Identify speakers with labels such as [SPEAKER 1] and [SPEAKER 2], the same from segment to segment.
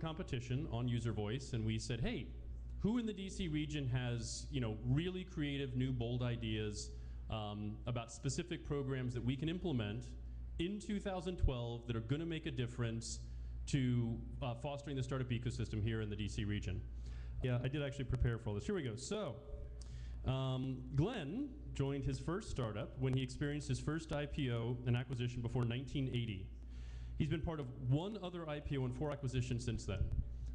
[SPEAKER 1] competition on User Voice, and we said, hey, who in the DC region has really creative, new, bold ideas about specific programs that we can implement in 2012 that are going to make a difference to fostering the startup ecosystem here in the DC region. Yeah, I did actually prepare for all this. Here we go. So, Glenn joined his first startup when he experienced his first IPO and acquisition before 1980. He's been part of one other IPO and 4 acquisitions since then.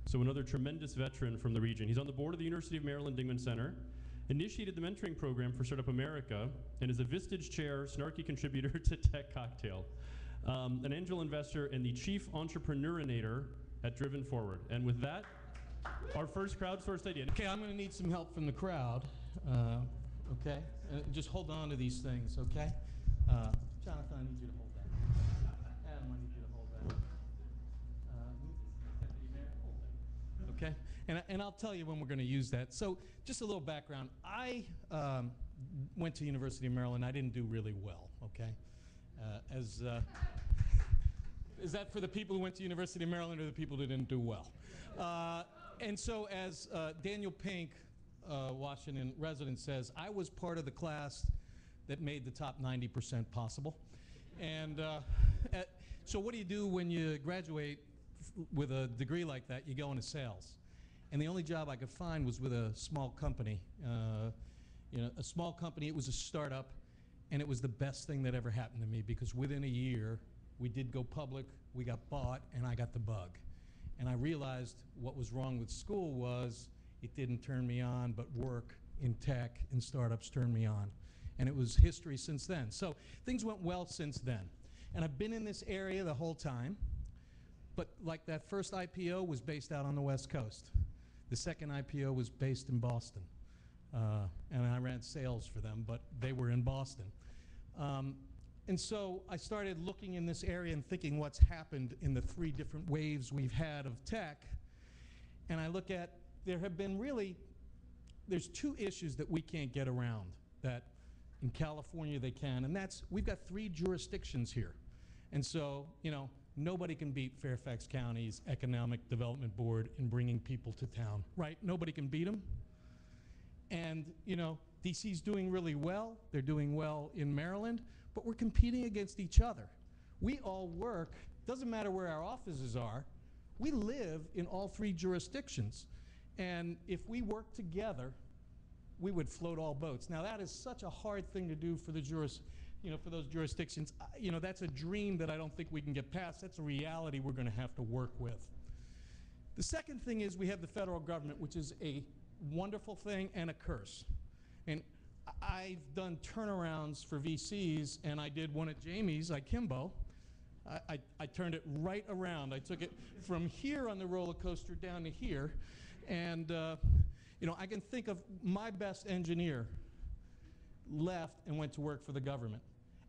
[SPEAKER 1] So another tremendous veteran from the region. He's on the board of the University of Maryland Dingman Center, initiated the mentoring program for Startup America, and is a Vistage Chair, snarky contributor to Tech Cocktail, an angel investor and the chief entrepreneurinator at Driven Forward. And with that, our first crowdsourced idea.
[SPEAKER 2] Okay, I'm going to need some help from the crowd. Okay, just hold on to these things. Okay, Jonathan, I need you to hold that. Adam, I need you to hold that. Deputy Mayor, hold that. Okay, and I'll tell you when we're going to use that. So, just a little background. I went to University of Maryland. I didn't do really well. Okay, is that for the people who went to University of Maryland or the people who didn't do well? And so, as Daniel Pink, Washington resident, says, I was part of the class that made the top 90% possible. And so what do you do when you graduate with a degree like that? You go into sales. And the only job I could find was with a small company. A small company. It was a startup, and it was the best thing that ever happened to me, because within a year, we did go public, we got bought, and I got the bug. And I realized what was wrong with school was it didn't turn me on, but work in tech and startups turned me on. And it was history since then. So things went well since then. And I've been in this area the whole time, but like that first IPO was based out on the West Coast. The second IPO was based in Boston. And I ran sales for them, but they were in Boston. And so I started looking in this area and thinking what's happened in the 3 different waves we've had of tech. And I look at, there's 2 issues that we can't get around that in California they can, and that's, we've got 3 jurisdictions here. And so, nobody can beat Fairfax County's Economic Development Board in bringing people to town, right? Nobody can beat them. And, DC's doing really well. They're doing well in Maryland. But we're competing against each other. We all work, doesn't matter where our offices are, we live in all 3 jurisdictions. And if we work together, we would float all boats. Now that is such a hard thing to do for the for those jurisdictions. That's a dream that I don't think we can get past. That's a reality we're going to have to work with. The second thing is we have the federal government, which is a wonderful thing and a curse. And I've done turnarounds for VCs, and I did one at Jamie's, Akimbo. I turned it right around. I took it from here on the roller coaster down to here. And, I can think of my best engineer left and went to work for the government.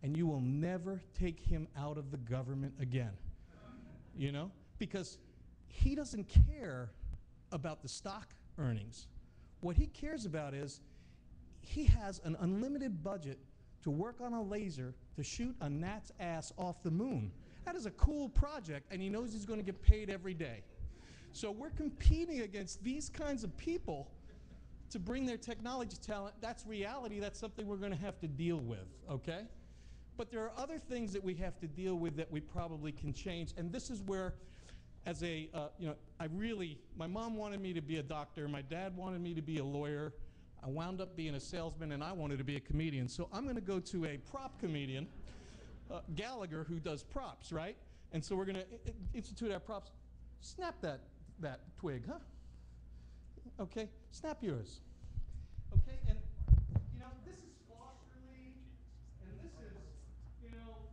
[SPEAKER 2] And you will never take him out of the government again, because he doesn't care about the stock earnings. What he cares about is he has an unlimited budget to work on a laser to shoot a gnat's ass off the moon. That is a cool project, and he knows he's going to get paid every day. So we're competing against these kinds of people to bring their technology talent. That's reality. That's something we're going to have to deal with, okay? But there are other things that we have to deal with that we probably can change, and this is where, as a, my mom wanted me to be a doctor, my dad wanted me to be a lawyer, I wound up being a salesman, and I wanted to be a comedian. So I'm going to go to a prop comedian, Gallagher, who does props, right? And so we're going to institute our props. Snap that twig, huh? Okay, snap yours. Okay, and this is Fosterly, and this is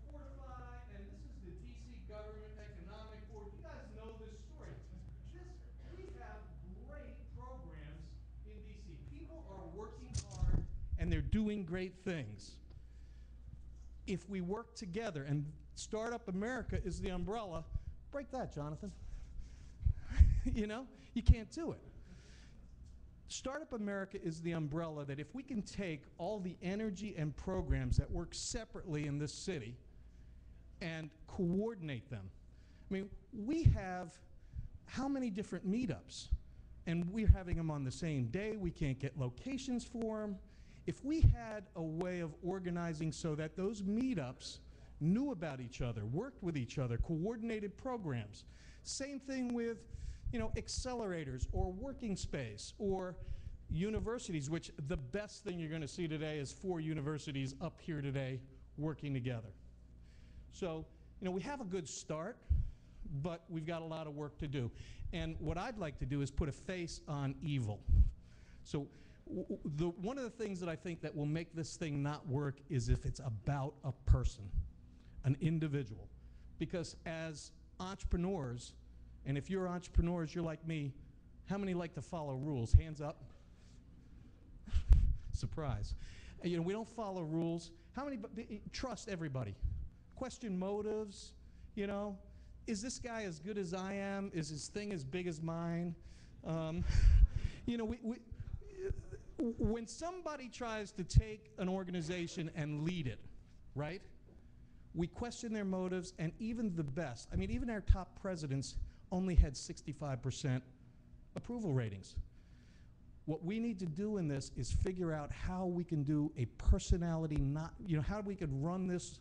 [SPEAKER 2] Fortify, and this is the DC Government Economic Board. You guys know this story. We have great programs in DC. People are working hard, and they're doing great things. If we work together, and Startup America is the umbrella, break that, Jonathan. You can't do it. Startup America is the umbrella that if we can take all the energy and programs that work separately in this city and coordinate them. I mean, we have how many different meetups? And we're having them on the same day. We can't get locations for them. If we had a way of organizing so that those meetups knew about each other, worked with each other, coordinated programs. Same thing with, you know, accelerators or working space or universities, which the best thing you're going to see today is 4 universities up here today working together. So, you know, we have a good start, but we've got a lot of work to do. And what I'd like to do is put a face on evil. So one of the things that I think that will make this thing not work is if it's about a person, an individual. Because as entrepreneurs, and if you're entrepreneurs, you're like me, how many like to follow rules? Hands up. Surprise. You know, we don't follow rules. How many trust everybody? Question motives, you know? Is this guy as good as I am? Is his thing as big as mine? You know, when somebody tries to take an organization and lead it, right? We question their motives, and even the best, I mean, even our top presidents only had 65% approval ratings. What we need to do in this is figure out how we can do a personality, you know, how we can run this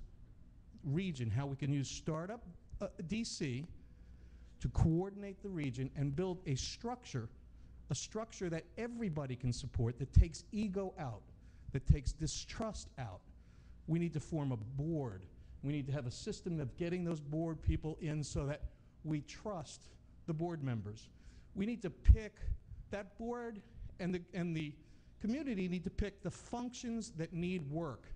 [SPEAKER 2] region, how we can use Startup DC to coordinate the region and build a structure that everybody can support, that takes ego out, that takes distrust out. We need to form a board. We need to have a system of getting those board people in so that we trust the board members. We need to pick that board, and the community need to pick the functions that need work.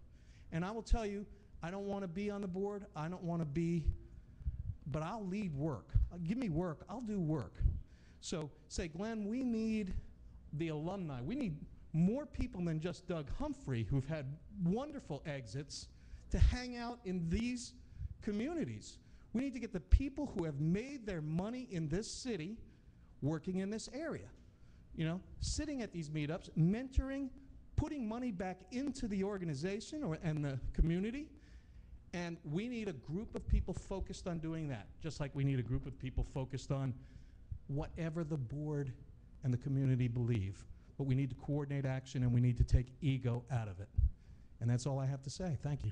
[SPEAKER 2] And I will tell you, I don't want to be on the board. I don't want to be, but I'll lead work. Give me work, I'll do work. So say, Glenn, we need the alumni. We need more people than just Doug Humphrey, who've had wonderful exits, to hang out in these communities. We need to get the people who have made their money in this city working in this area. You know, sitting at these meetups, mentoring, putting money back into the organization and the community. And we need a group of people focused on doing that, just like we need a group of people focused on whatever the board and the community believe. But we need to coordinate action, and we need to take ego out of it. And that's all I have to say. Thank you.